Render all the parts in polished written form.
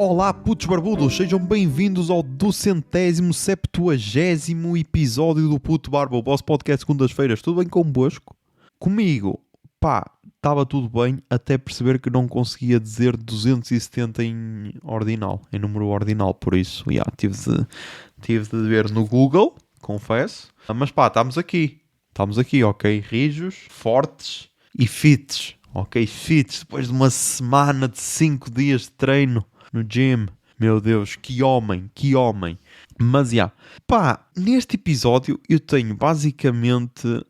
Olá putos barbudos, sejam bem-vindos ao 270º episódio do Puto Barba, o vosso podcast segundas-feiras. Tudo bem convosco? Comigo, estava tudo bem até perceber que não conseguia dizer 270 em ordinal, em número ordinal, por isso, tive de ver no Google, confesso. Mas estamos aqui, ok? Rijos, fortes e fits, ok? Fits, depois de uma semana de 5 dias de treino no gym. Meu Deus, que homem. Mas, neste episódio eu tenho basicamente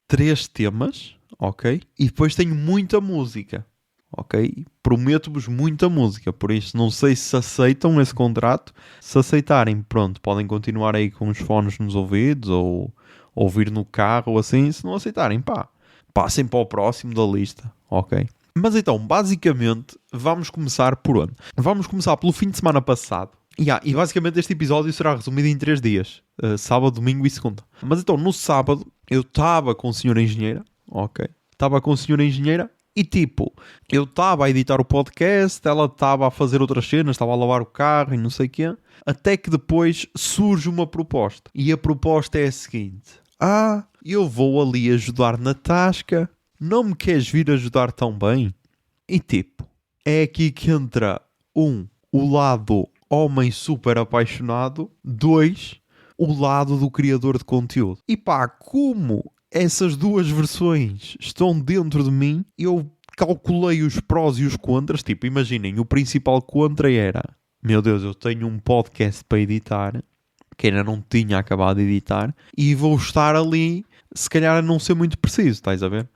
3 temas, ok? E depois tenho muita música, ok? Prometo-vos muita música, por isso não sei se aceitam esse contrato. Se aceitarem, pronto, podem continuar aí com os fones nos ouvidos ou ouvir no carro ou assim. Se não aceitarem, passem para o próximo da lista, ok? Mas então, basicamente, vamos começar por onde? Vamos começar pelo fim de semana passado. E basicamente este episódio será resumido em 3 dias. Sábado, domingo e segunda. Mas então, no sábado, eu estava com a senhora engenheira. Ok? Estava com a senhora engenheira e eu estava a editar o podcast, ela estava a fazer outras cenas, estava a lavar o carro e não sei o quê. Até que depois surge uma proposta. E a proposta é a seguinte. Eu vou ali ajudar na tasca. Não me queres vir ajudar tão bem? E é aqui que entra o lado homem super apaixonado. 2, o lado do criador de conteúdo. E como essas duas versões estão dentro de mim, eu calculei os prós e os contras. Imaginem, o principal contra era: meu Deus, eu tenho um podcast para editar, que ainda não tinha acabado de editar, e vou estar ali, se calhar a não ser muito preciso, estás a ver?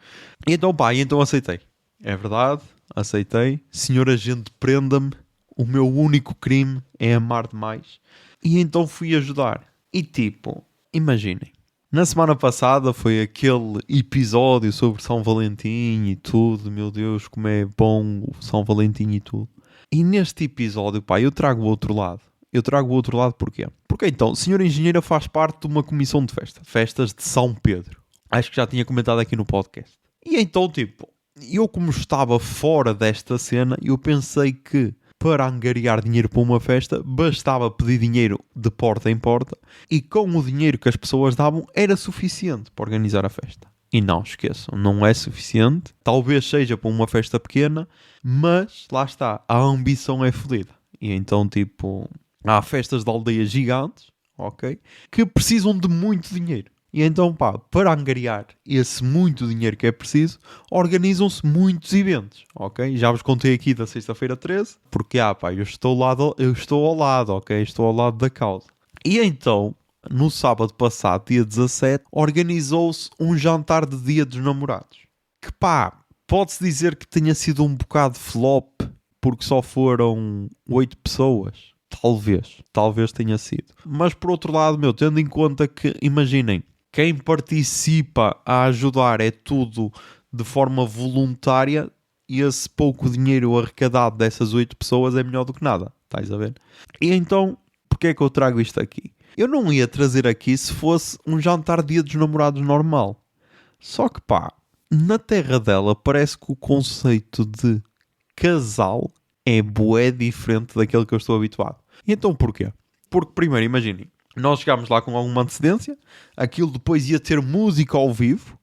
E então aceitei. É verdade, aceitei. Senhor agente, prenda-me. O meu único crime é amar demais. E então fui ajudar. E imaginem. Na semana passada foi aquele episódio sobre São Valentim e tudo. Meu Deus, como é bom o São Valentim e tudo. E neste episódio, eu trago o outro lado. Porquê? Porque então, a senhora engenheira faz parte de uma comissão de festas de São Pedro. Acho que já tinha comentado aqui no podcast. E então, eu como estava fora desta cena, eu pensei que para angariar dinheiro para uma festa, bastava pedir dinheiro de porta em porta e com o dinheiro que as pessoas davam era suficiente para organizar a festa. E não esqueçam, não é suficiente. Talvez seja para uma festa pequena, mas lá está, a ambição é fodida. E então, há festas de aldeias gigantes, ok? Que precisam de muito dinheiro. E então, para angariar esse muito dinheiro que é preciso, organizam-se muitos eventos, ok? Já vos contei aqui da sexta-feira 13, porque, eu estou ao lado, ok? Estou ao lado da causa. E então, no sábado passado, dia 17, organizou-se um jantar de Dia dos Namorados. Que, pode-se dizer que tenha sido um bocado flop, porque só foram 8 pessoas. Talvez tenha sido. Mas por outro lado, tendo em conta que, imaginem, quem participa a ajudar é tudo de forma voluntária e esse pouco dinheiro arrecadado dessas 8 pessoas é melhor do que nada. Estás a ver? E então, porquê é que eu trago isto aqui? Eu não ia trazer aqui se fosse um jantar Dia dos Namorados normal. Só que na terra dela parece que o conceito de casal é bué diferente daquele que eu estou habituado. E então porquê? Porque primeiro, imaginem, nós chegámos lá com alguma antecedência, aquilo depois ia ter música ao vivo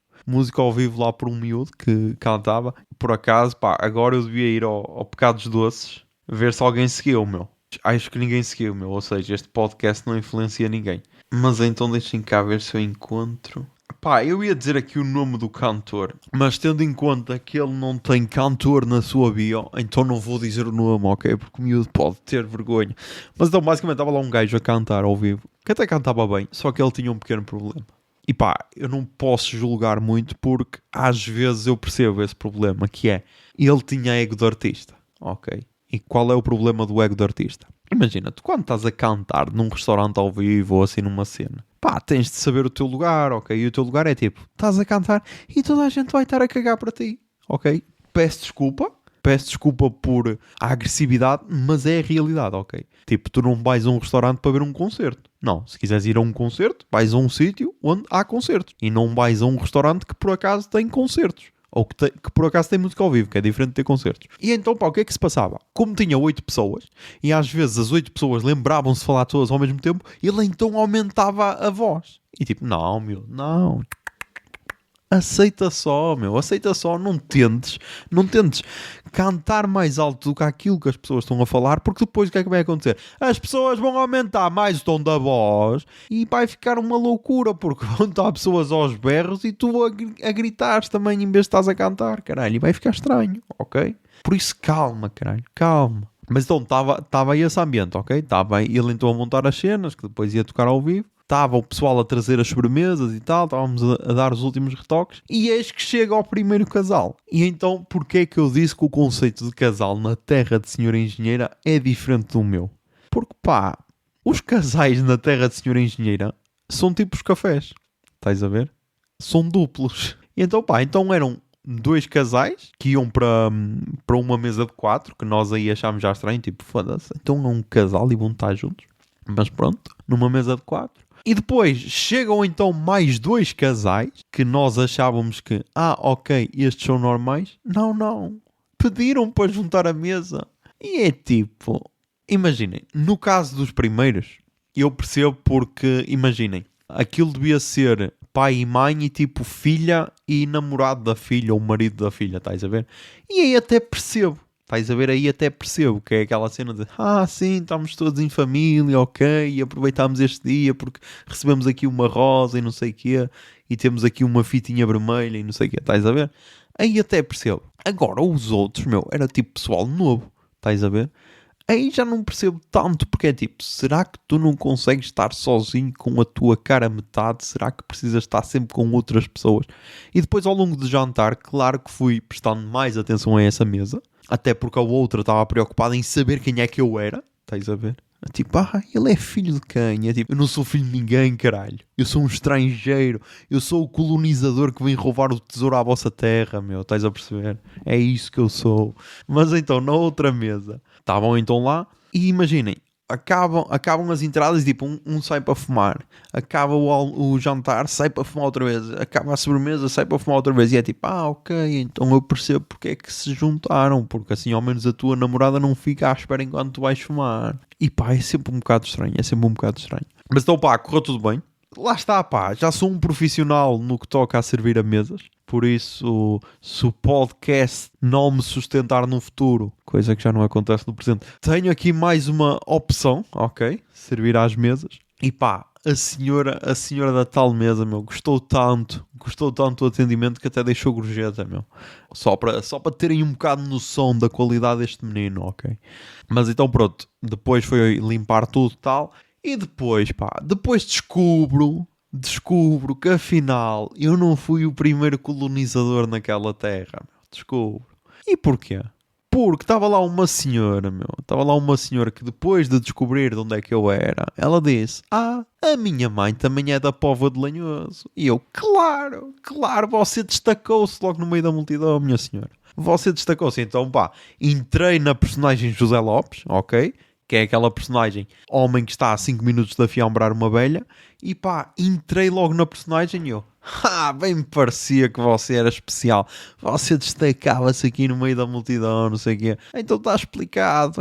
lá por um miúdo que cantava. Por acaso, agora eu devia ir ao Pecados Doces, ver se alguém seguiu, Acho que ninguém seguiu, ou seja, este podcast não influencia ninguém. Mas então deixem cá ver se eu encontro. Eu ia dizer aqui o nome do cantor, mas tendo em conta que ele não tem cantor na sua bio, então não vou dizer o nome, ok? Porque o miúdo pode ter vergonha. Mas então, basicamente, estava lá um gajo a cantar ao vivo, que até cantava bem, só que ele tinha um pequeno problema. E eu não posso julgar muito, porque às vezes eu percebo esse problema, que é, ele tinha ego de artista, ok? E qual é o problema do ego de artista? Imagina, tu quando estás a cantar num restaurante ao vivo ou assim numa cena, tens de saber o teu lugar, ok? E o teu lugar é estás a cantar e toda a gente vai estar a cagar para ti, ok? Peço desculpa por a agressividade, mas é a realidade, ok? Tu não vais a um restaurante para ver um concerto. Não, se quiseres ir a um concerto, vais a um sítio onde há concertos. E não vais a um restaurante que por acaso tem concertos, Ou que por acaso tem música ao vivo, que é diferente de ter concertos. E então, pá, o que é que se passava? Como tinha 8 pessoas, e às vezes as 8 pessoas lembravam-se de falar todas ao mesmo tempo, ele então aumentava a voz. E tipo, não, meu, não. Aceita só, meu, aceita só, não tentes cantar mais alto do que aquilo que as pessoas estão a falar, porque depois o que é que vai acontecer? As pessoas vão aumentar mais o tom da voz e vai ficar uma loucura, porque vão estar pessoas aos berros e tu a gritares também em vez de estás a cantar, caralho, e vai ficar estranho, ok? Por isso calma, caralho, calma. Mas então estava aí esse ambiente, ok? Estava aí ele então a montar as cenas, que depois ia tocar ao vivo. Estava o pessoal a trazer as sobremesas e tal, estávamos a dar os últimos retoques, e eis que chega ao primeiro casal. E então, porquê é que eu disse que o conceito de casal na terra de Senhora Engenheira é diferente do meu? Porque pá, os casais na terra de Senhora Engenheira são tipo os cafés, estás a ver? São duplos. E então pá, então eram 2 casais que iam para uma mesa de 4, que nós aí achámos já estranho, tipo, foda-se, então é um casal e vão estar juntos. Mas pronto, numa mesa de 4. E depois chegam então mais 2 casais que nós achávamos que, ok, estes são normais. Não. Pediram para juntar a mesa. E é tipo, imaginem, no caso dos primeiros, eu percebo porque, imaginem, aquilo devia ser pai e mãe e tipo filha e namorado da filha ou marido da filha, estás a ver? E aí até percebo. Estás a ver aí até percebo que é aquela cena de sim, estamos todos em família, ok, e aproveitamos este dia porque recebemos aqui uma rosa e não sei o quê, e temos aqui uma fitinha vermelha e não sei o quê, estás a ver? Aí até percebo. Agora os outros, meu, era tipo pessoal novo, estás a ver? Aí já não percebo tanto, porque é tipo, será que tu não consegues estar sozinho com a tua cara metade? Será que precisas estar sempre com outras pessoas? E depois ao longo do jantar, claro que fui prestando mais atenção a essa mesa, até porque a outra estava preocupada em saber quem é que eu era, estás a ver? Tipo, ele é filho de quem? É tipo, eu não sou filho de ninguém, caralho. Eu sou um estrangeiro. Eu sou o colonizador que vem roubar o tesouro à vossa terra, meu. Estás a perceber? É isso que eu sou. Mas então, na outra mesa, estavam então lá e imaginem, acabam as entradas e tipo, um sai para fumar. Acaba o jantar, sai para fumar outra vez. Acaba a sobremesa, sai para fumar outra vez. E é tipo, ok, então eu percebo porque é que se juntaram. Porque assim ao menos a tua namorada não fica à espera enquanto tu vais fumar. E pá, é sempre um bocado estranho, Mas então pá, correu tudo bem. Lá está, pá, já sou um profissional no que toca a servir a mesas. Por isso, se o podcast não me sustentar no futuro, coisa que já não acontece no presente, tenho aqui mais uma opção, ok? Servir às mesas. E pá, a senhora da tal mesa, meu, gostou tanto do atendimento que até deixou gorjeta, meu. Só para terem um bocado noção da qualidade deste menino, ok? Mas então pronto, depois foi limpar tudo e tal. E depois, pá, descubro que afinal eu não fui o primeiro colonizador naquela terra, meu. Descubro. E porquê? Porque estava lá uma senhora, meu. Estava lá uma senhora que depois de descobrir de onde é que eu era, ela disse, a minha mãe também é da Póvoa de Lanhoso. E eu, claro, você destacou-se logo no meio da multidão, minha senhora. Você destacou-se. Então, pá, entrei na personagem José Lopes, ok? Que é aquela personagem homem que está a 5 minutos de afiambrar uma velha, e pá, entrei logo na personagem e eu, bem me parecia que você era especial, você destacava-se aqui no meio da multidão, não sei o quê, então está explicado,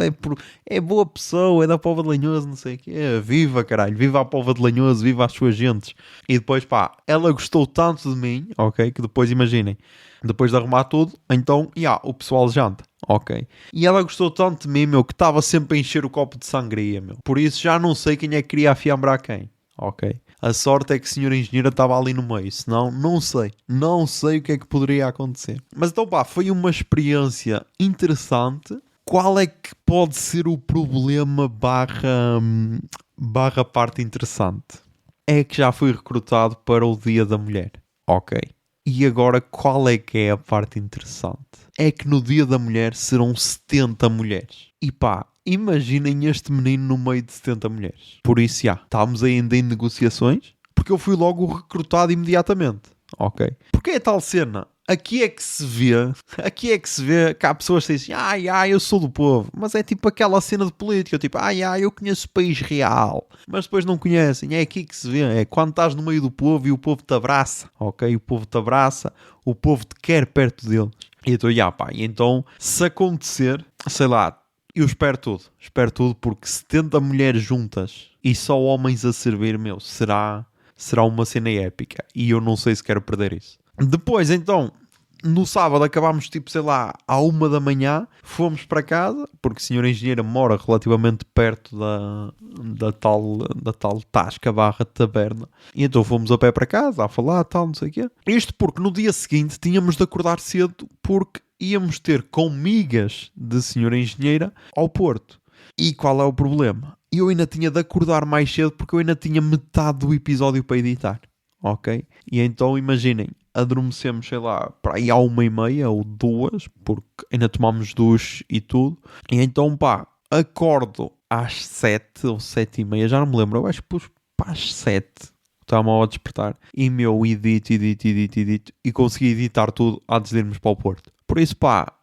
é boa pessoa, é da Póvoa de Lanhoso, não sei o quê, viva caralho, viva a Póvoa de Lanhoso, viva as suas gentes. E depois pá, ela gostou tanto de mim, ok, que depois imaginem, depois de arrumar tudo, então, o pessoal janta. Ok. E ela gostou tanto de mim, meu, que estava sempre a encher o copo de sangria, meu. Por isso já não sei quem é que queria afiambrar quem. Ok. A sorte é que a senhora engenheira estava ali no meio. Senão, não sei. Não sei o que é que poderia acontecer. Mas então, pá, foi uma experiência interessante. Qual é que pode ser o problema barra parte interessante? É que já fui recrutado para o Dia da Mulher. Ok. E agora, qual é que é a parte interessante? É que no Dia da Mulher serão 70 mulheres. E pá, imaginem este menino no meio de 70 mulheres. Por isso, estamos ainda em negociações, porque eu fui logo recrutado imediatamente. Ok? Porque é tal cena. aqui é que se vê, que há pessoas que dizem, eu sou do povo, mas é tipo aquela cena de política, tipo, eu conheço o país real, mas depois não conhecem, é aqui que se vê, é quando estás no meio do povo e o povo te abraça, ok? O povo te abraça, o povo te quer perto deles. E então, e então, se acontecer, sei lá, eu espero tudo, porque 70 mulheres juntas e só homens a servir, será uma cena épica, e eu não sei se quero perder isso. Depois, então, no sábado acabámos, tipo, sei lá, à 1 da manhã, fomos para casa, porque a senhora engenheira mora relativamente perto da tal tasca barra taberna. E então fomos a pé para casa, a falar, tal, não sei o quê. Isto porque no dia seguinte tínhamos de acordar cedo, porque íamos ter com migas de senhora engenheira ao Porto. E qual é o problema? Eu ainda tinha de acordar mais cedo, porque eu ainda tinha metade do episódio para editar. Ok? E então, imaginem, adormecemos, sei lá, para aí à 1h30 ou 2, porque ainda tomámos duche e tudo. E então, acordo às 7 ou 7h30, já não me lembro, eu acho que pus para as 7. Estava mal a despertar. E edito e consegui editar tudo antes de irmos para o Porto. Por isso,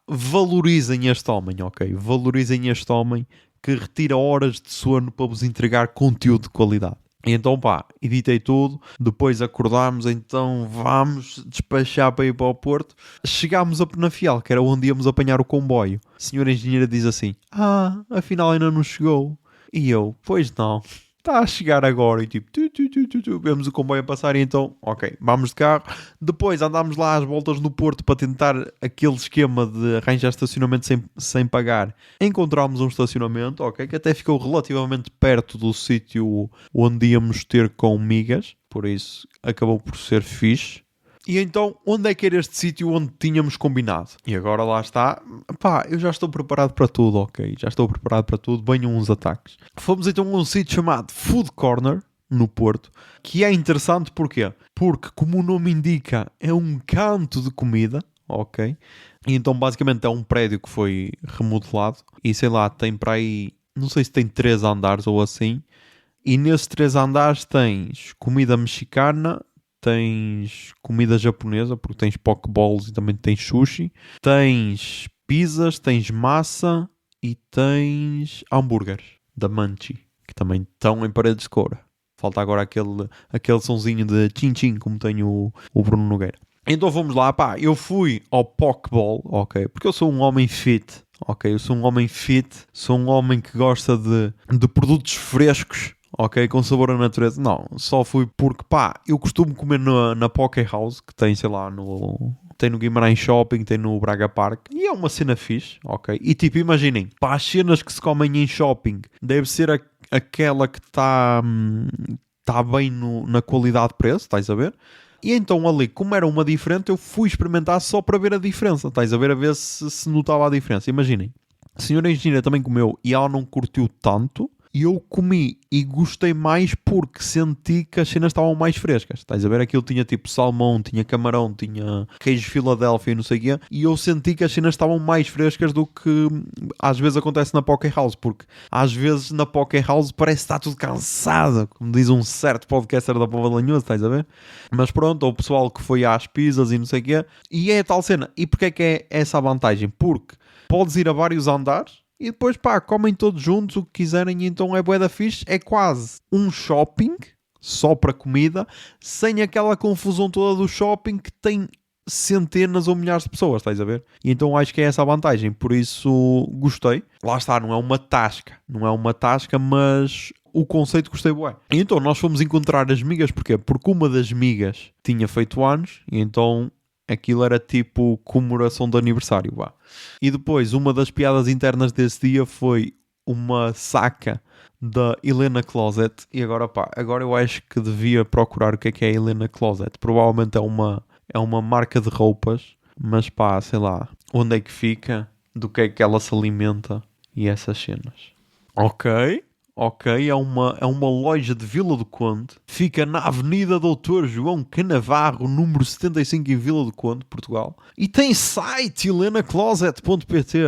valorizem este homem, ok? Valorizem este homem que retira horas de sono para vos entregar conteúdo de qualidade. E então, editei tudo, depois acordámos, então vamos despachar para ir para o Porto. Chegámos a Penafiel, que era onde íamos apanhar o comboio. A senhora engenheira diz assim, afinal ainda não chegou. E eu, pois não, está a chegar agora. E tipo, vemos o comboio a passar e então, ok, vamos de carro. Depois andámos lá às voltas no Porto para tentar aquele esquema de arranjar estacionamento sem pagar. Encontramos um estacionamento, ok, que até ficou relativamente perto do sítio onde íamos ter com migas. Por isso, acabou por ser fixe. E então, onde é que era este sítio onde tínhamos combinado? E agora lá está. Eu já estou preparado para tudo, ok? Já estou preparado para tudo. Venham uns ataques. Fomos então a um sítio chamado Food Corner, no Porto, que é interessante porquê? Porque, como o nome indica, é um canto de comida, ok? E então, basicamente, é um prédio que foi remodelado. E sei lá, tem para aí, não sei se tem 3 andares ou assim. E nesses 3 andares tens comida mexicana, tens comida japonesa, porque tens pokeballs e também tens sushi, tens pizzas, tens massa e tens hambúrgueres da Munchie, que também estão em paredes de coura. Falta agora aquele sonzinho de tchim-tchim, como tem o Bruno Nogueira. Então vamos lá, eu fui ao pokeball, ok, porque eu sou um homem fit. Ok, eu sou um homem fit, sou um homem que gosta de produtos frescos, ok, com sabor à natureza. Não, só fui porque, eu costumo comer na Poké House, que tem, sei lá, tem no Guimarães Shopping, tem no Braga Park, e é uma cena fixe, ok? E tipo, imaginem, as cenas que se comem em shopping, deve ser aquela que está bem na qualidade de preço, estás a ver? E então ali, como era uma diferente, eu fui experimentar só para ver a diferença, estás a ver se notava a diferença. Imaginem, a senhora engenheira também comeu e ela não curtiu tanto, e eu comi e gostei mais porque senti que as cenas estavam mais frescas. Estás a ver? Aquilo tinha tipo salmão, tinha camarão, tinha queijo Filadélfia e não sei o quê. E eu senti que as cenas estavam mais frescas do que às vezes acontece na Poké House. Porque às vezes na Poké House parece que está tudo cansado. Como diz um certo podcaster da Pova de Lanhoso, estás a ver? Mas pronto, o pessoal que foi às pizzas e não sei o quê. E é a tal cena. E porquê é que é essa a vantagem? Porque podes ir a vários andares e depois, comem todos juntos o que quiserem, e então é bué da fixe. É quase um shopping, só para comida, sem aquela confusão toda do shopping que tem centenas ou milhares de pessoas, estás a ver? E então acho que é essa a vantagem, por isso gostei. Lá está, não é uma tasca, mas o conceito gostei bué. E então nós fomos encontrar as migas, porquê? Porque uma das migas tinha feito anos, e então aquilo era tipo comemoração de aniversário, E depois, uma das piadas internas desse dia foi uma saca da Helena Closet. E agora, agora eu acho que devia procurar o que é a Helena Closet. Provavelmente é uma marca de roupas, mas sei lá, onde é que fica, do que é que ela se alimenta e essas cenas. Ok, é uma loja de Vila do Conde. Fica na Avenida Doutor João Canavarro, número 75 em Vila do Conde, Portugal. E tem site helenacloset.pt.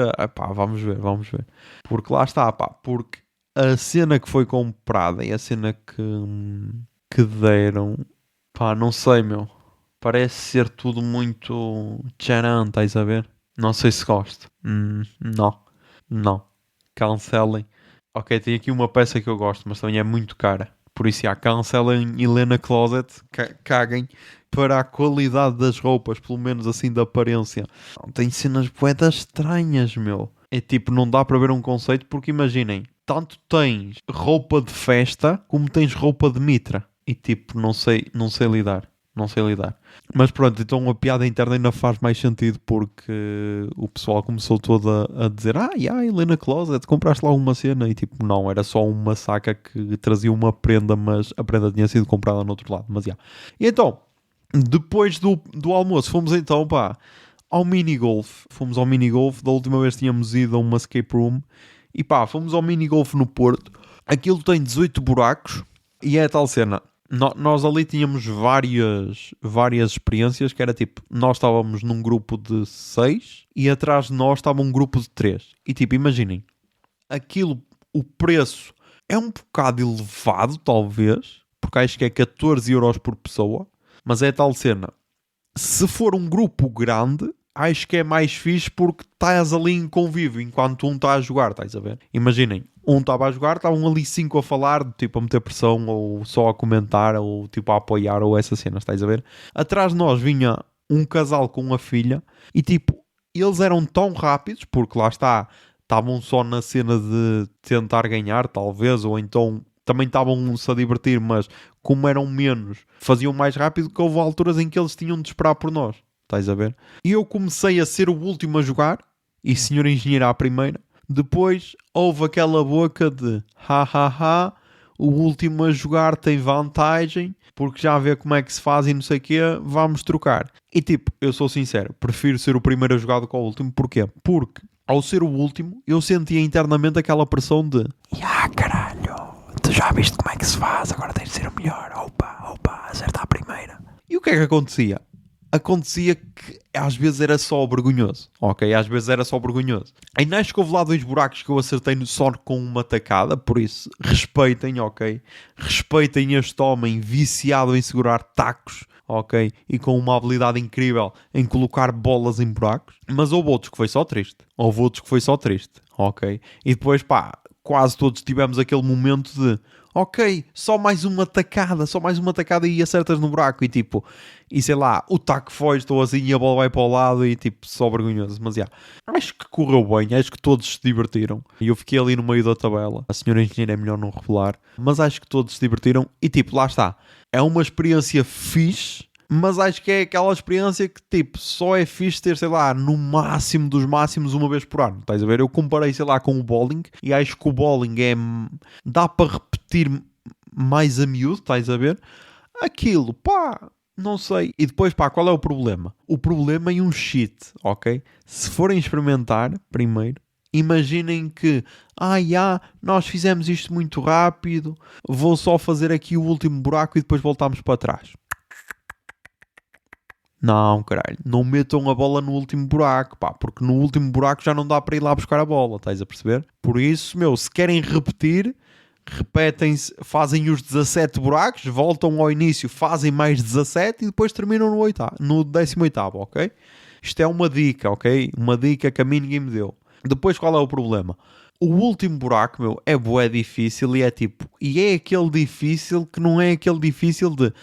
Vamos ver. Porque lá está, porque a cena que foi comprada e a cena que deram, não sei, meu. Parece ser tudo muito tcharam, estás a ver? Não sei se gosto. Não. Não. Cancelem. Ok, tem aqui uma peça que eu gosto, mas também é muito cara. Por isso, já, cancelem Helena Closet. Caguem para a qualidade das roupas, pelo menos assim da aparência. Não, tem cenas poetas estranhas, meu. É tipo, não dá para ver um conceito, porque imaginem, tanto tens roupa de festa, como tens roupa de mitra. E tipo, não sei lidar. Não sei lidar. Mas pronto, então a piada interna ainda faz mais sentido porque o pessoal começou todo a dizer Helena Closet, compraste lá uma cena? E tipo, não, era só uma saca que trazia uma prenda, mas a prenda tinha sido comprada no outro lado. Mas já. E então, depois do almoço, fomos então, ao mini-golf. Fomos ao mini-golf, da última vez tínhamos ido a uma escape room. E fomos ao mini-golf no Porto. Aquilo tem 18 buracos e é a tal cena. Nós ali tínhamos várias experiências, que era tipo, nós estávamos num grupo de 6 e atrás de nós estava um grupo de 3. E tipo, imaginem, aquilo, o preço é um bocado elevado, talvez, porque acho que é 14 euros por pessoa, mas é a tal cena. Se for um grupo grande, acho que é mais fixe porque estás ali em convívio enquanto um está a jogar, estás a ver? Imaginem, um estava a jogar, estavam ali 5 a falar, tipo a meter pressão ou só a comentar ou tipo a apoiar ou essas cenas, estás a ver? Atrás de nós vinha um casal com uma filha e tipo, eles eram tão rápidos, porque lá está, estavam só na cena de tentar ganhar, talvez, ou então também estavam-se a divertir, mas como eram menos, faziam mais rápido, que houve alturas em que eles tinham de esperar por nós. Estás a ver? E eu comecei a ser o último a jogar e senhor engenheiro à primeira. Depois houve aquela boca de o último a jogar tem vantagem porque já vê como é que se faz e não sei o quê, vamos trocar. E tipo, eu sou sincero, prefiro ser o primeiro a jogar do que o último. Porquê? Porque ao ser o último eu sentia internamente aquela pressão de caralho, tu já viste como é que se faz, agora tens de ser o melhor. Opa, acerta a primeira. E o que é que acontecia? Acontecia que às vezes era só vergonhoso, ok? Às vezes era só vergonhoso. Ainda acho que houve lá 2 buracos que eu acertei só com uma tacada, por isso respeitem, ok? Respeitem este homem viciado em segurar tacos, ok? E com uma habilidade incrível em colocar bolas em buracos. Mas houve outros que foi só triste. Ok? E depois, quase todos tivemos aquele momento de ok, só mais uma tacada e acertas no buraco e tipo, e sei lá, o taco foi, estou assim e a bola vai para o lado e tipo, só vergonhoso, mas acho que correu bem, acho que todos se divertiram e eu fiquei ali no meio da tabela. A senhora engenheira é melhor não revelar, mas acho que todos se divertiram e tipo, lá está, é uma experiência fixe, mas acho que é aquela experiência que, tipo, só é fixe ter, sei lá, no máximo dos máximos uma vez por ano. Estás a ver? Eu comparei, sei lá, com o bowling e acho que o bowling dá para repetir mais a miúdo, estás a ver? Aquilo, não sei. E depois, qual é o problema? O problema é um cheat, ok? Se forem experimentar, primeiro, imaginem que, nós fizemos isto muito rápido, vou só fazer aqui o último buraco e depois voltamos para trás. Não, caralho, não metam a bola no último buraco, porque no último buraco já não dá para ir lá buscar a bola, estás a perceber? Por isso, se querem repetir, repetem-se, fazem os 17 buracos, voltam ao início, fazem mais 17 e depois terminam no 18º, ok? Isto é uma dica, ok? Uma dica que a mim ninguém me deu. Depois, qual é o problema? O último buraco, é bué difícil e é tipo... E é aquele difícil que não é aquele difícil de...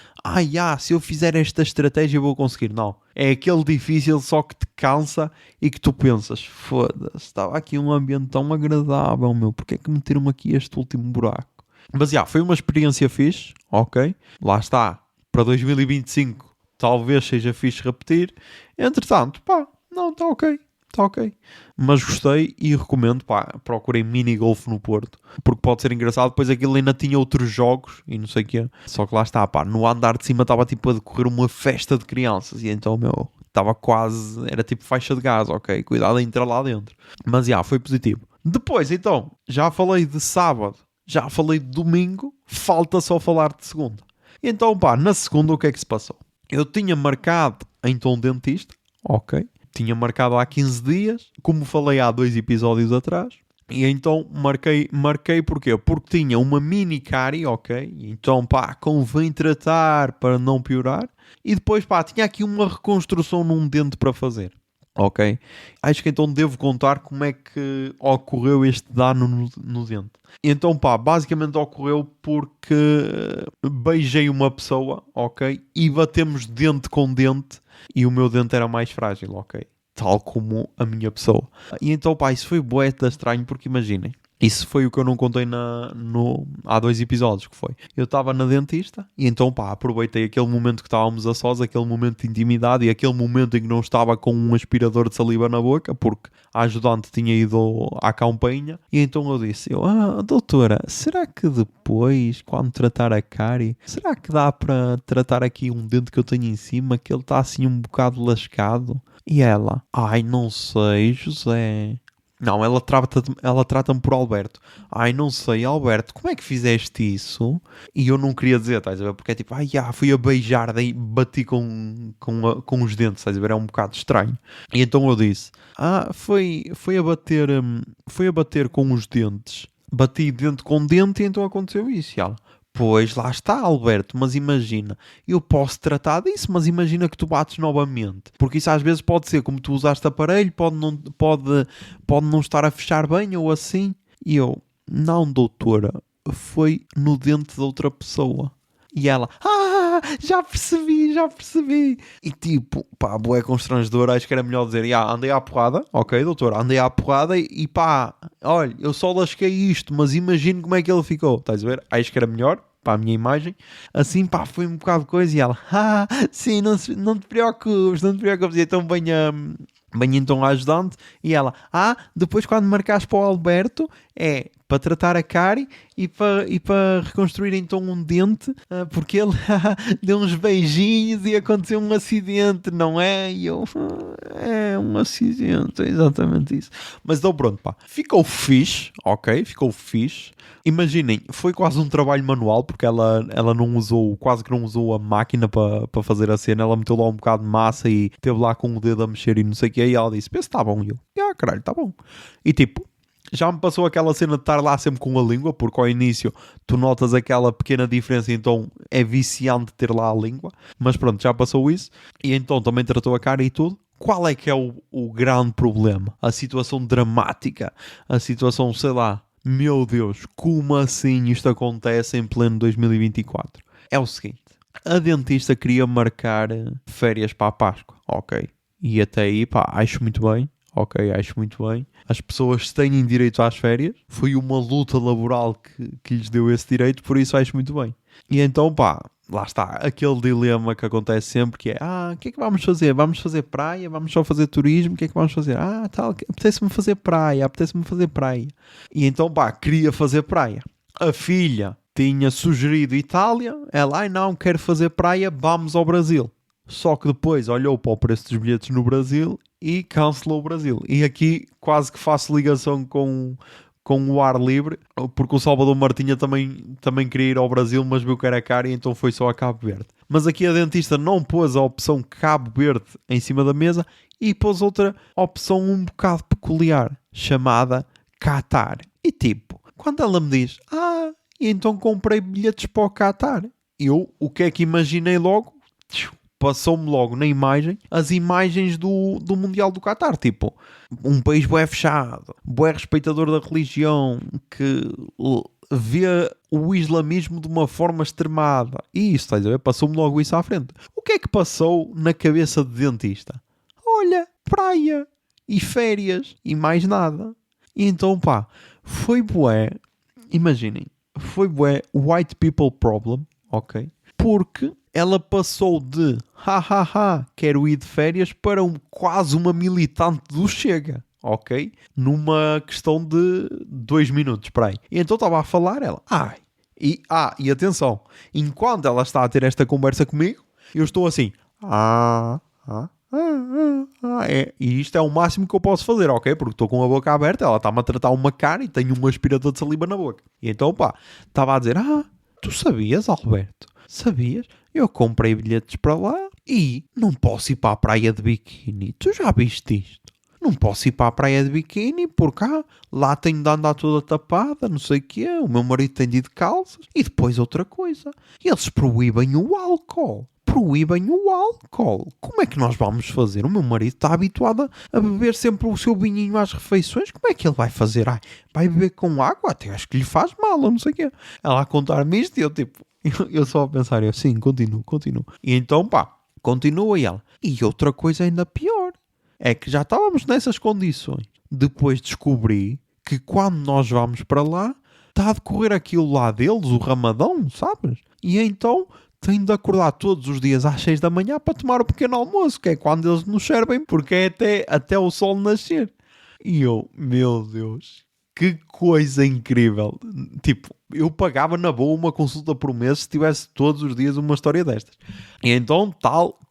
se eu fizer esta estratégia eu vou conseguir. Não. É aquele difícil só que te cansa e que tu pensas... Foda-se, estava aqui um ambiente tão agradável, porque é que meteram aqui este último buraco? Mas foi uma experiência fixe, ok? Lá está. Para 2025 talvez seja fixe repetir. Entretanto, não, está ok. Está ok. Mas gostei e recomendo, procurem mini-golf no Porto, porque pode ser engraçado. Depois aquilo ainda tinha outros jogos e não sei o quê. Só que lá está, no andar de cima estava tipo a decorrer uma festa de crianças e então, estava quase, era tipo faixa de gás, ok? Cuidado a entrar lá dentro. Mas foi positivo. Depois, então, já falei de sábado, já falei de domingo, falta só falar de segunda. E então, na segunda o que é que se passou? Eu tinha marcado então um dentista, ok? Tinha marcado há 15 dias, como falei há 2 episódios atrás, E então marquei porquê? Porque tinha uma mini cárie, ok? Então, pá, convém tratar para não piorar. E depois, pá, tinha aqui uma reconstrução num dente para fazer, ok? Acho que então devo contar como é que ocorreu este dano no dente. Então, pá, basicamente ocorreu porque beijei uma pessoa, ok? E batemos dente com dente e o meu dente era mais frágil, ok? Tal como a minha pessoa. E então, pá, isso foi bué de estranho, porque imaginem, isso foi o que eu não contei há 2 episódios, que foi. Eu estava na dentista e então, pá, aproveitei aquele momento que estávamos a sós, aquele momento de intimidade e aquele momento em que não estava com um aspirador de saliva na boca, porque a ajudante tinha ido à campanha. E então eu disse, doutora, será que depois, quando tratar a cárie, será que dá para tratar aqui um dente que eu tenho em cima, que ele está assim um bocado lascado? E ela, ai, não sei, José. Não, ela trata-me por Alberto. Ai, não sei, Alberto, como é que fizeste isso? E eu não queria dizer, estás a ver? Porque é tipo, fui a beijar, daí bati com os dentes, estás a ver? É um bocado estranho. E então eu disse, foi a bater com os dentes. Bati dente com dente e então aconteceu isso. E ela, pois, lá está, Alberto, mas imagina, eu posso tratar disso, mas imagina que tu bates novamente. Porque isso às vezes pode ser como tu usaste aparelho, pode não estar a fechar bem ou assim. E eu, não, doutora, foi no dente de outra pessoa. E ela, já percebi, já percebi. E tipo, pá, bué constrangedor, acho que era melhor dizer, andei à porrada, ok, doutora, andei à porrada e pá, olha, eu só lasquei isto, mas imagino como é que ele ficou, estás a ver? Acho que era melhor, para a minha imagem. Assim, pá, foi um bocado de coisa e ela, sim, não te preocupes, não te preocupes. E então bem então a ajudante e ela, depois quando marcares para o Alberto é para tratar a cárie e para reconstruir então um dente, porque ele deu uns beijinhos e aconteceu um acidente, não é? E eu, é um acidente, é exatamente isso. Mas então pronto, pá, ficou fixe, ok, ficou fixe. Imaginem, foi quase um trabalho manual, porque ela não usou, quase que não usou a máquina para fazer a cena, ela meteu lá um bocado de massa e teve lá com o dedo a mexer e não sei o que, e ela disse, pensa, está bom, e eu, caralho, está bom. E tipo, já me passou aquela cena de estar lá sempre com a língua, porque ao início tu notas aquela pequena diferença, então é viciante ter lá a língua, mas pronto, já passou isso, e então também tratou a cara e tudo. Qual é que é o grande problema? A situação dramática, a situação, sei lá, meu Deus, como assim isto acontece em pleno 2024? É o seguinte, a dentista queria marcar férias para a Páscoa, ok? E até aí, pá, acho muito bem. Ok, acho muito bem. As pessoas têm direito às férias. Foi uma luta laboral que lhes deu esse direito, por isso acho muito bem. E então, pá, lá está. Aquele dilema que acontece sempre que é, o que é que vamos fazer? Vamos fazer praia? Vamos só fazer turismo? O que é que vamos fazer? Tal, apetece-me fazer praia. E então, pá, queria fazer praia. A filha tinha sugerido Itália. Ela, não, quero fazer praia, vamos ao Brasil. Só que depois olhou para o preço dos bilhetes no Brasil e cancelou o Brasil. E aqui quase que faço ligação com o ar livre, porque o Salvador Martinha também queria ir ao Brasil, mas viu que era caro e então foi só a Cabo Verde. Mas aqui a dentista não pôs a opção Cabo Verde em cima da mesa e pôs outra opção um bocado peculiar, chamada Qatar. E tipo, quando ela me diz, e então comprei bilhetes para o Qatar, eu o que é que imaginei logo? Passou-me logo na imagem as imagens do Mundial do Qatar, tipo, um país bué fechado, bué respeitador da religião, que vê o islamismo de uma forma extremada. E isso, estás a ver? Passou-me logo isso à frente. O que é que passou na cabeça de dentista? Olha, praia e férias e mais nada. E então, pá, foi bué, imaginem, foi bué white people problem, ok? Porque ela passou de quero ir de férias para quase uma militante do Chega, ok? Numa questão de 2 minutos, para aí. E então estava a falar ela, e atenção, enquanto ela está a ter esta conversa comigo, eu estou assim, e isto é o máximo que eu posso fazer, ok? Porque estou com a boca aberta, ela está-me a tratar uma cara e tenho um aspirador de saliva na boca. E então, pá, estava a dizer, tu sabias, Alberto? Sabias? Eu comprei bilhetes para lá e não posso ir para a praia de biquíni. Tu já viste isto? Não posso ir para a praia de biquíni porque lá tenho de andar toda tapada, não sei o quê. O meu marido tem de ir de calças. E depois outra coisa. Eles proíbem o álcool. Proíbem o álcool. Como é que nós vamos fazer? O meu marido está habituado a beber sempre o seu vinhinho às refeições. Como é que ele vai fazer? Vai beber com água? Até acho que lhe faz mal, ou não sei o quê. Ela a contar-me isto e eu tipo... Eu só a pensar, sim, continuo. E então, continua ela. E outra coisa ainda pior. É que já estávamos nessas condições. Depois descobri que quando nós vamos para lá, está a decorrer aquilo lá deles, o Ramadão, sabes? E então tenho de acordar todos os dias às 6 da manhã para tomar o pequeno almoço, que é quando eles nos servem, porque é até o sol nascer. E eu, meu Deus, que coisa incrível. Tipo, eu pagava na boa uma consulta por mês se tivesse todos os dias uma história destas. E então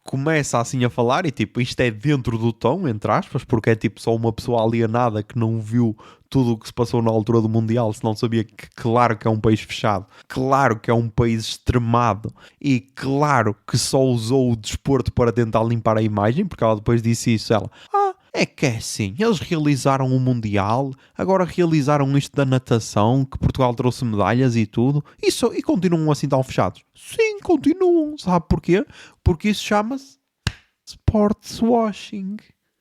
começa assim a falar e tipo, isto é dentro do tom, entre aspas, porque é tipo só uma pessoa alienada que não viu tudo o que se passou na altura do Mundial, se não sabia que claro que é um país fechado, claro que é um país extremado e claro que só usou o desporto para tentar limpar a imagem, porque ela depois disse isso, é que é assim, eles realizaram o Mundial, agora realizaram isto da natação, que Portugal trouxe medalhas e tudo, e continuam assim tão fechados. Sim, continuam. Sabe porquê? Porque isso chama-se sports washing.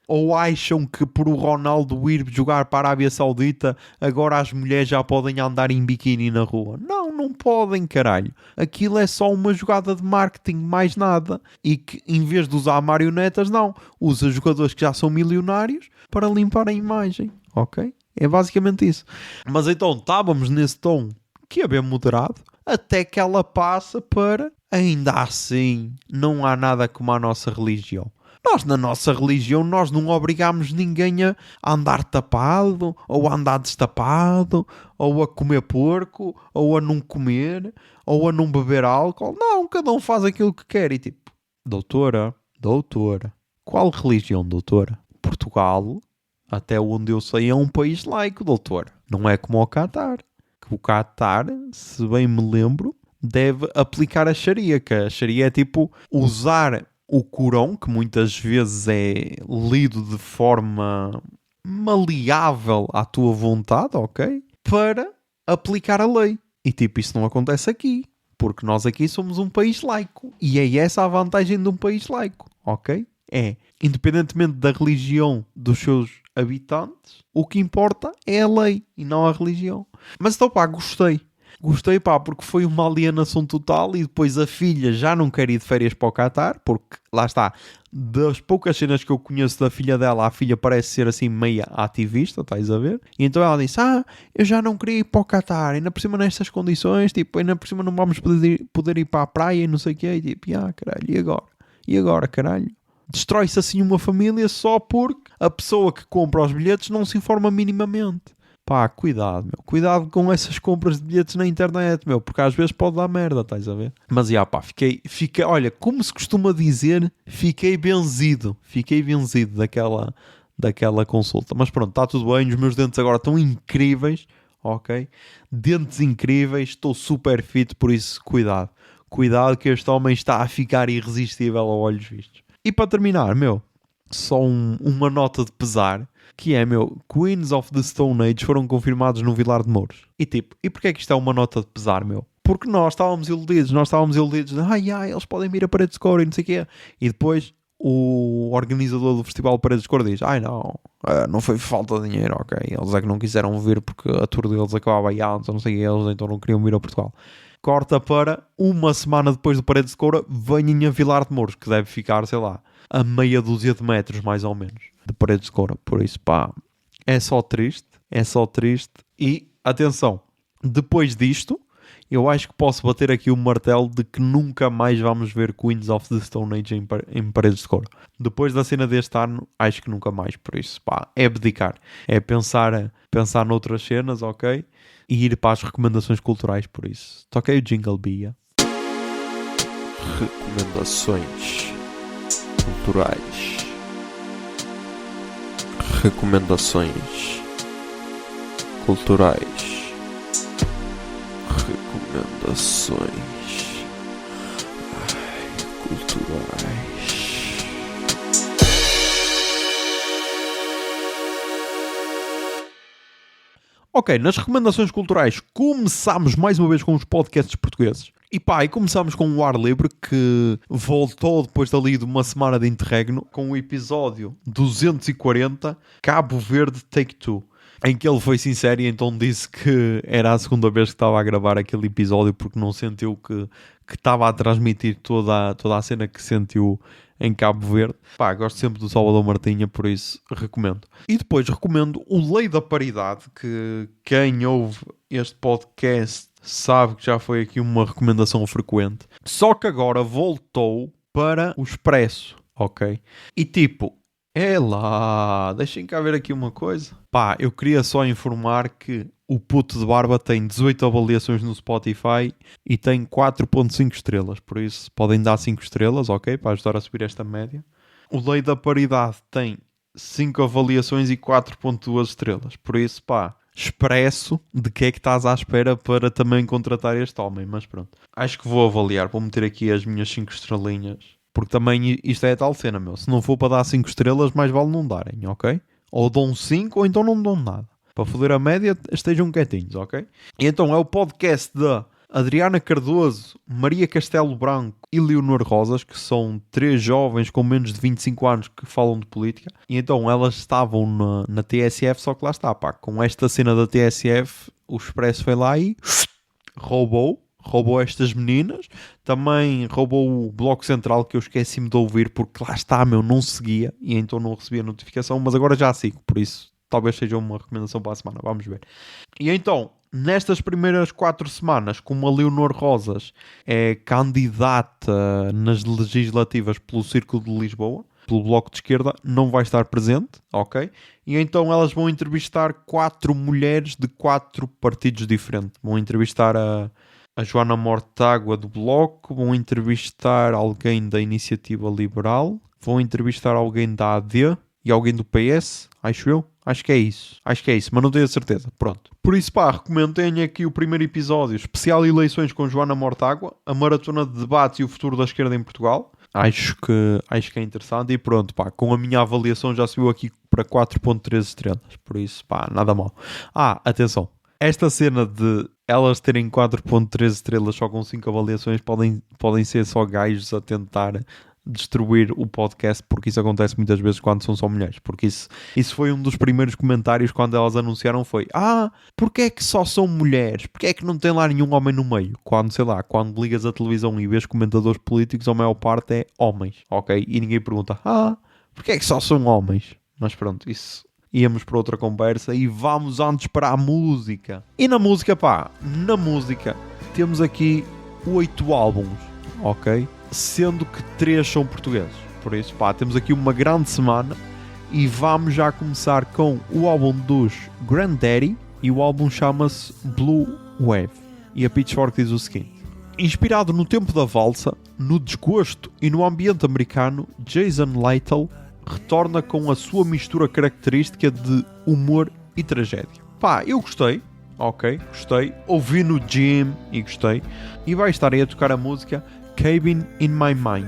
Ou acham que por o Ronaldo ir jogar para a Arábia Saudita, agora as mulheres já podem andar em biquíni na rua? Não podem, caralho. Aquilo é só uma jogada de marketing, mais nada. E que em vez de usar marionetas, não. Usa jogadores que já são milionários para limpar a imagem. Ok? É basicamente isso. Mas então estávamos nesse tom que é bem moderado, até que ela passa para ainda assim não há nada como a nossa religião. Nós, na nossa religião, nós não obrigamos ninguém a andar tapado, ou a andar destapado, ou a comer porco, ou a não comer, ou a não beber álcool. Não, cada um faz aquilo que quer. E tipo, doutora, qual religião, doutora? Portugal, até onde eu sei, é um país laico, doutora. Não é como o Qatar. O Qatar, se bem me lembro, deve aplicar a Sharia, que a Sharia é tipo usar o Corão, que muitas vezes é lido de forma maleável à tua vontade, ok? Para aplicar a lei. E tipo, isso não acontece aqui. Porque nós aqui somos um país laico. E é essa a vantagem de um país laico, ok? Independentemente da religião dos seus habitantes, o que importa é a lei e não a religião. Mas então gostei. Gostei, porque foi uma alienação total e depois a filha já não quer ir de férias para o Qatar, porque, lá está, das poucas cenas que eu conheço da filha dela, a filha parece ser assim meia ativista, estás a ver? E então ela disse, eu já não queria ir para o Qatar, ainda por cima nestas condições, tipo, ainda por cima não vamos poder ir para a praia e não sei o quê, e tipo, caralho, e agora? E agora, caralho? Destrói-se assim uma família só porque a pessoa que compra os bilhetes não se informa minimamente. Cuidado, meu. Cuidado com essas compras de bilhetes na internet, meu. Porque às vezes pode dar merda, estás a ver? Mas, fiquei, olha, como se costuma dizer, fiquei benzido. Fiquei benzido daquela consulta. Mas pronto, está tudo bem. Os meus dentes agora estão incríveis, ok? Dentes incríveis. Estou super fit, por isso, cuidado. Cuidado que este homem está a ficar irresistível a olhos vistos. E para terminar, meu, só uma nota de pesar, que é, Queens of the Stone Age foram confirmados no Vilar de Mouros. E tipo, e porquê é que isto é uma nota de pesar, meu? Porque nós estávamos iludidos, eles podem vir a Paredes de Cora e não sei o quê. E depois o organizador do Festival Paredes de Cora diz, não foi falta de dinheiro, ok, eles é que não quiseram vir porque a tour deles acabava aí antes, não sei o quê, eles então não queriam vir a Portugal. Corta para uma semana depois do Paredes de Cora, venham a Vilar de Mouros, que deve ficar, sei lá, a meia dúzia de metros, mais ou menos, de Paredes de Cora. Por isso, é só triste. E, atenção, depois disto, eu acho que posso bater aqui o martelo de que nunca mais vamos ver Queens of the Stone Age em Paredes de Cora. Depois da cena deste ano, acho que nunca mais. Por isso, é abdicar. É pensar noutras cenas, ok? E ir para as recomendações culturais, por isso. Toquei o jingle, Bia. Recomendações culturais. Recomendações culturais. Recomendações culturais. Ok, nas recomendações culturais começámos mais uma vez com os podcasts portugueses. E começámos com o Ar Livre, que voltou depois dali de uma semana de interregno, com o episódio 240, Cabo Verde Take Two, em que ele foi sincero e então disse que era a segunda vez que estava a gravar aquele episódio porque não sentiu que estava a transmitir toda a cena que sentiu em Cabo Verde. Gosto sempre do Salvador Martinha, por isso recomendo. E depois recomendo o Lei da Paridade, que quem ouve este podcast sabe que já foi aqui uma recomendação frequente. Só que agora voltou para o Expresso, ok? E deixem cá ver aqui uma coisa. Eu queria só informar que o Puto de Barba tem 18 avaliações no Spotify e tem 4.5 estrelas. Por isso, podem dar 5 estrelas, ok? Para ajudar a subir esta média. O Lei da Paridade tem 5 avaliações e 4.2 estrelas. Por isso, Expresso de que é que estás à espera para também contratar este homem. Mas pronto. Acho que vou avaliar. Vou meter aqui as minhas 5 estrelinhas. Porque também isto é a tal cena, meu. Se não for para dar 5 estrelas, mais vale não darem, ok? Ou dão 5 ou então não dão nada. Para foder a média, estejam quietinhos, ok? E então é o podcast da Adriana Cardoso, Maria Castelo Branco e Leonor Rosas, que são 3 jovens com menos de 25 anos que falam de política. E então elas estavam na TSF, só que lá está, com esta cena da TSF, o Expresso foi lá e roubou estas meninas. Também roubou o Bloco Central, que eu esqueci-me de ouvir porque lá está, não seguia e então não recebia notificação, mas agora já sigo, por isso talvez seja uma recomendação para a semana, vamos ver. E então, nestas primeiras 4 semanas, como a Leonor Rosas é candidata nas legislativas pelo Círculo de Lisboa, pelo Bloco de Esquerda, não vai estar presente, ok? E então elas vão entrevistar 4 mulheres de 4 partidos diferentes. Vão entrevistar a Joana Mortágua do Bloco, vão entrevistar alguém da Iniciativa Liberal, vão entrevistar alguém da AD e alguém do PS, acho eu. Acho que é isso, mas não tenho a certeza. Pronto. Por isso, recomendo, tenho aqui o primeiro episódio, especial eleições com Joana Mortágua, a maratona de debates e o futuro da esquerda em Portugal. Acho que é interessante e pronto, com a minha avaliação já subiu aqui para 4.3 estrelas. Por isso, nada mal. Atenção. Esta cena de elas terem 4.3 estrelas só com 5 avaliações podem ser só gajos a tentar destruir o podcast, porque isso acontece muitas vezes quando são só mulheres, porque isso foi um dos primeiros comentários quando elas anunciaram, foi porque é que só são mulheres? Porque é que não tem lá nenhum homem no meio? Quando ligas a televisão e vês comentadores políticos, a maior parte é homens, ok? E ninguém pergunta, porque é que só são homens? Mas pronto, isso íamos para outra conversa e vamos antes para a música. E na música, temos aqui 8 álbuns, ok? Sendo que 3 são portugueses. Por isso, temos aqui uma grande semana e vamos já começar com o álbum dos Grandaddy e o álbum chama-se Blue Wave. E a Pitchfork diz o seguinte: inspirado no tempo da valsa, no desgosto e no ambiente americano, Jason Lytle retorna com a sua mistura característica de humor e tragédia. Eu gostei. Ok, gostei. Ouvi no gym e gostei. E vai estar aí a tocar a música Cabin in My Mind.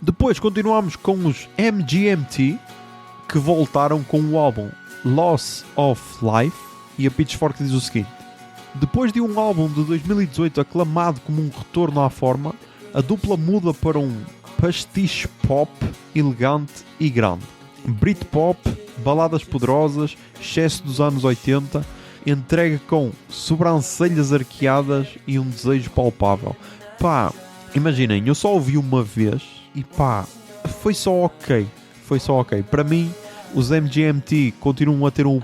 Depois continuamos com os MGMT, que voltaram com o álbum Loss of Life, e a Pitchfork diz o seguinte: depois de um álbum de 2018 aclamado como um retorno à forma, a dupla muda para um pastiche pop elegante e grande. Britpop, baladas poderosas, excesso dos anos 80, entrega com sobrancelhas arqueadas e um desejo palpável. Imaginem, eu só ouvi uma vez e foi só ok. Para mim, os MGMT continuam a ter o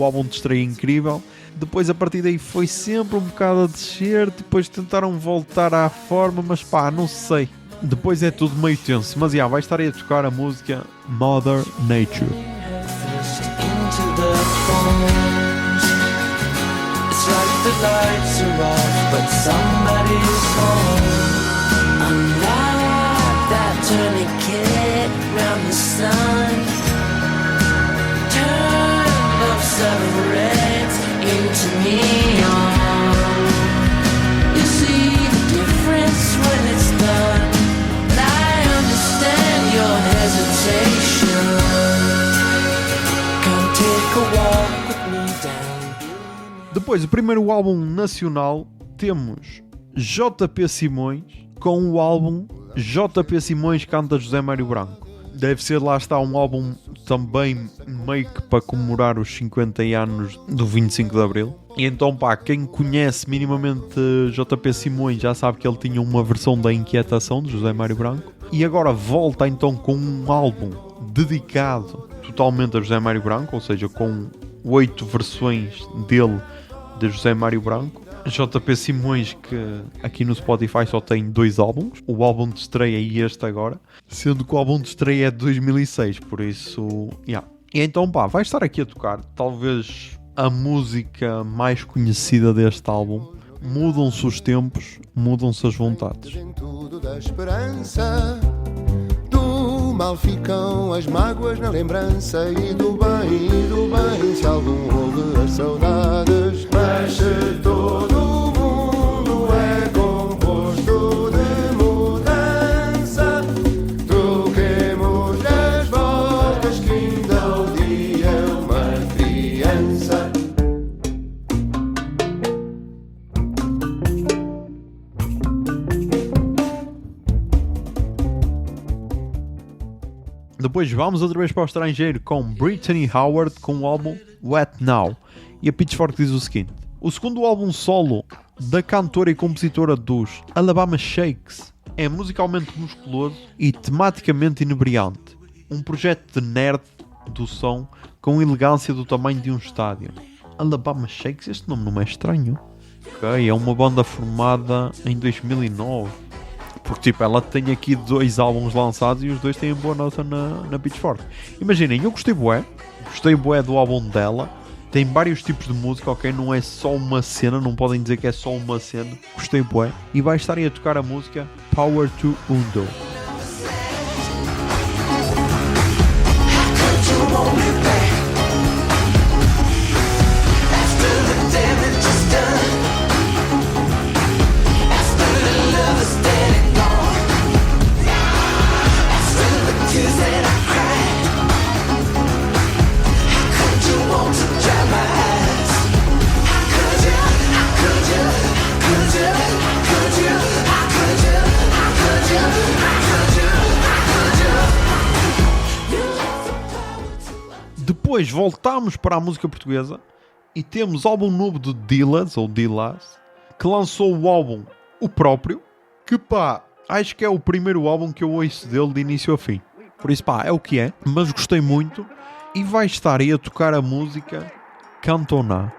álbum de estreia incrível. Depois, a partir daí, foi sempre um bocado a descer. Depois tentaram voltar à forma, mas não sei. Depois é tudo meio tenso, mas vai estar aí a tocar a música Mother Nature. It's like the lights are off, but somebody's home. I'm like that tourniquet round the sun. Turn up some reds into neon. You see the difference when it's done. And I understand your hesitation. Come take a walk with me down. Depois, o primeiro álbum nacional, temos JP Simões com o álbum JP Simões Canta José Mário Branco. Deve ser, lá está, um álbum também meio que para comemorar os 50 anos do 25 de Abril. E então, quem conhece minimamente JP Simões já sabe que ele tinha uma versão da Inquietação de José Mário Branco. E agora volta então com um álbum dedicado totalmente a José Mário Branco, ou seja, com 8 versões dele, de José Mário Branco. JP Simões, que aqui no Spotify só tem 2 álbuns, o álbum de estreia e este agora, sendo que o álbum de estreia é de 2006, por isso, E então, vai estar aqui a tocar, talvez a música mais conhecida deste álbum. Mudam-se os tempos, mudam-se as vontades. Tudo da esperança, do mal ficam as mágoas na lembrança, e do bem, se algum houve as saudades. Mas se todo o mundo é composto de mudança, troquemos as voltas que ainda o dia é uma criança. Depois vamos outra vez para o estrangeiro com Brittany Howard com o álbum Wet Now. E a Pitchfork diz o seguinte: o segundo álbum solo da cantora e compositora dos Alabama Shakes é musicalmente musculoso e tematicamente inebriante. Um projeto de nerd do som com elegância do tamanho de um estádio. Alabama Shakes? Este nome não é estranho. Ok, é uma banda formada em 2009. Porque ela tem aqui 2 álbuns lançados e os 2 têm boa nota na Pitchfork. Imaginem, eu gostei bué do álbum dela. Tem vários tipos de música, ok? Não é só uma cena, não podem dizer que é só uma cena. Gostei bué. E vai estar aí a tocar a música Power to Undo. Depois voltamos para a música portuguesa e temos álbum novo de Dillaz, ou Dillaz, que lançou o álbum O Próprio, que acho que é o primeiro álbum que eu ouço dele de início a fim. Por isso é o que é, mas gostei muito e vai estar aí a tocar a música Cantona.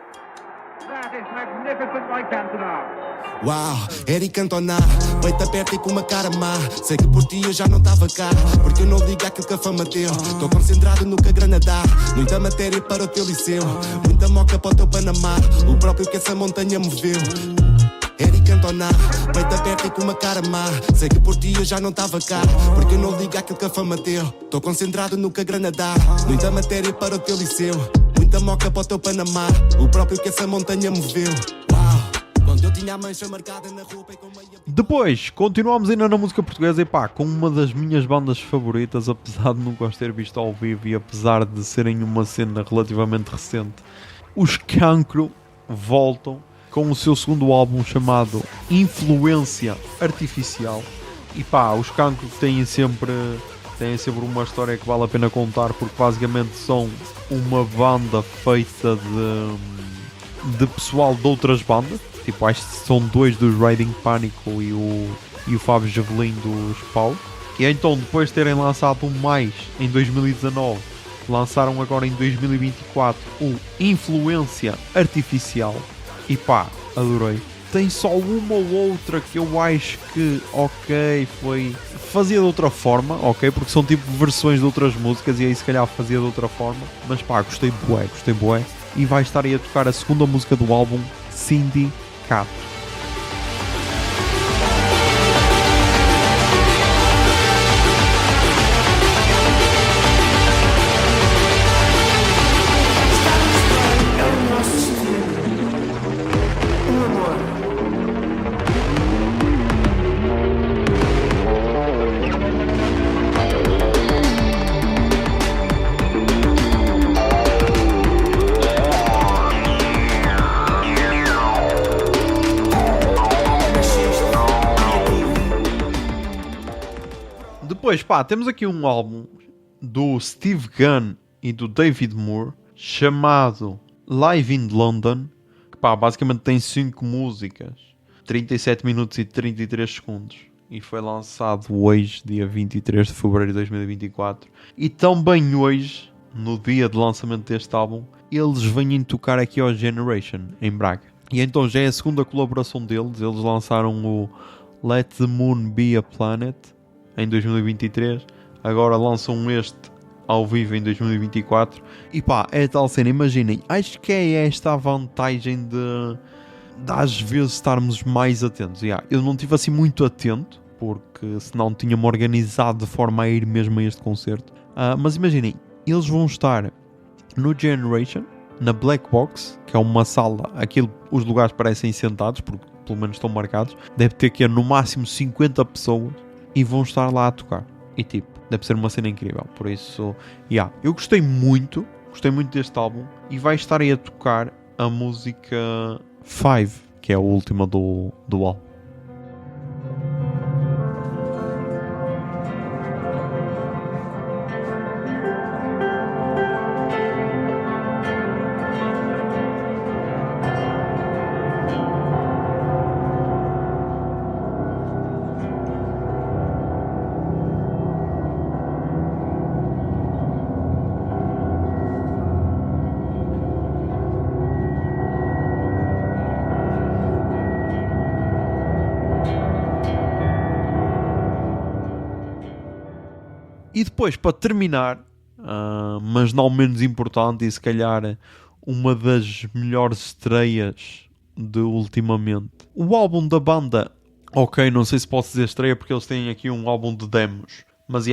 Uau, Eric Cantona, peito aberto e com uma cara má. Sei que por ti eu já não estava cá, porque eu não ligo àquilo que a fama deu. Estou concentrado no que a grana dá, muita matéria para o teu liceu, muita moca para o teu Panamá, o próprio que essa montanha moveu. Eric Cantona, peito aberto e com uma cara má. Sei que por ti eu já não estava cá, porque eu não ligo àquilo que a fama deu. Estou concentrado no que a grana dá, muita matéria para o teu liceu, muita moca para o teu Panamá, o próprio que essa montanha moveu. Quando eu tinha a mancha marcada na roupa e com meia... Depois, continuamos ainda na música portuguesa e com uma das minhas bandas favoritas, apesar de nunca os ter visto ao vivo e apesar de serem uma cena relativamente recente. Os Cancro voltam com o seu segundo álbum chamado Influência Artificial. E os Cancro têm sempre uma história que vale a pena contar, porque basicamente são uma banda feita de pessoal de outras bandas. Acho que são 2 dos Riding Pânico e o Fábio Javelin dos Pau. E então, depois de terem lançado mais em 2019, lançaram agora em 2024 o Influência Artificial. E adorei. tem só uma ou outra que eu acho que, ok, fazia de outra forma, ok, porque são tipo versões de outras músicas e aí se calhar fazia de outra forma, mas pá, gostei bué, e vai estar aí a tocar a segunda música do álbum, Cindy Cat. Depois, pá, temos aqui um álbum do Steve Gunn e do David Moore chamado Live in London, que pá, basicamente tem 5 músicas, 37 minutos e 33 segundos, e foi lançado hoje, dia 23 de fevereiro de 2024. E também hoje, no dia de lançamento deste álbum, eles vêm tocar aqui ao Generation, em Braga. E então já é a segunda colaboração deles. Eles lançaram o Let the Moon Be a Planet em 2023, agora lançam este ao vivo em 2024, e pá, é tal cena, imaginem, acho que é esta a vantagem de às vezes estarmos mais atentos. Eu não estive assim muito atento, porque senão tinha-me organizado de forma a ir mesmo a este concerto, mas imaginem, eles vão estar no Generation, na Black Box, que é uma sala, os lugares parecem sentados, porque pelo menos estão marcados, deve ter que ir no máximo 50 pessoas, e vão estar lá a tocar. E tipo, deve ser uma cena incrível. Por isso, eu gostei muito deste álbum. E vai estar aí a tocar a música 5, que é a última do álbum. E depois, para terminar, mas não menos importante, e se calhar uma das melhores estreias de ultimamente, o álbum da banda, ok, não sei se posso dizer estreia porque eles têm aqui um álbum de demos, mas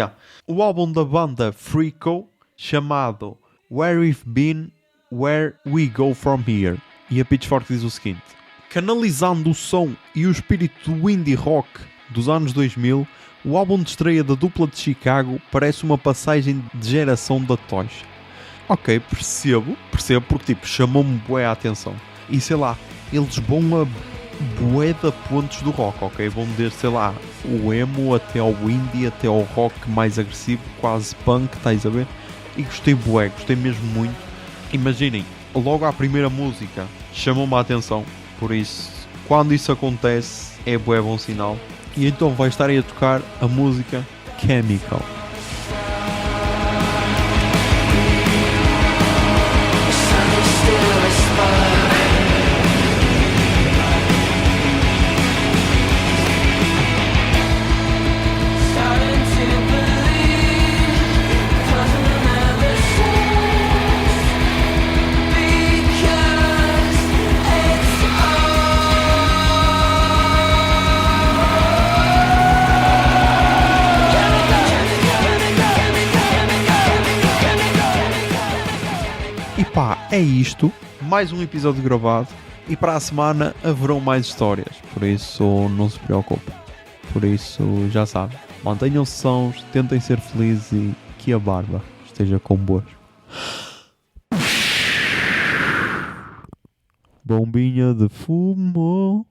o álbum da banda Freako, chamado Where We've Been, Where We Go From Here. E a Pitchfork diz o seguinte: canalizando o som e o espírito do indie rock dos anos 2000, o álbum de estreia da dupla de Chicago parece uma passagem de geração da tocha. Ok, percebo, porque tipo, chamou-me bué a atenção. E sei lá, eles vão a bué de pontos do rock, ok? Vão desde, sei lá, o emo até ao indie, até ao rock mais agressivo, quase punk, estás a ver? E gostei mesmo muito. Imaginem, logo à primeira música chamou-me a atenção, por isso, quando isso acontece, é bué bom sinal. E então vai estar aí a tocar a música Chemical. E pá, é isto. Mais um episódio gravado. E para a semana haverão mais histórias. Por isso não se preocupem. Por isso já sabem. Mantenham-se sãos, tentem ser felizes e que a barba esteja convosco. Bombinha de fumo.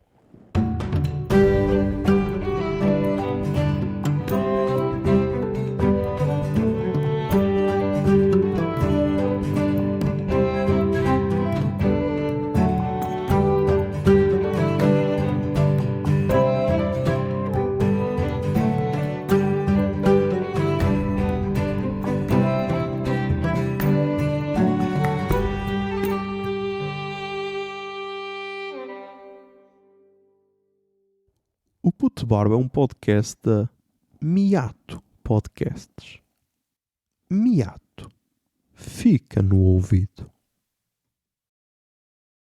O Puto Barba é um podcast da Miato Podcasts. Miato. Fica no ouvido.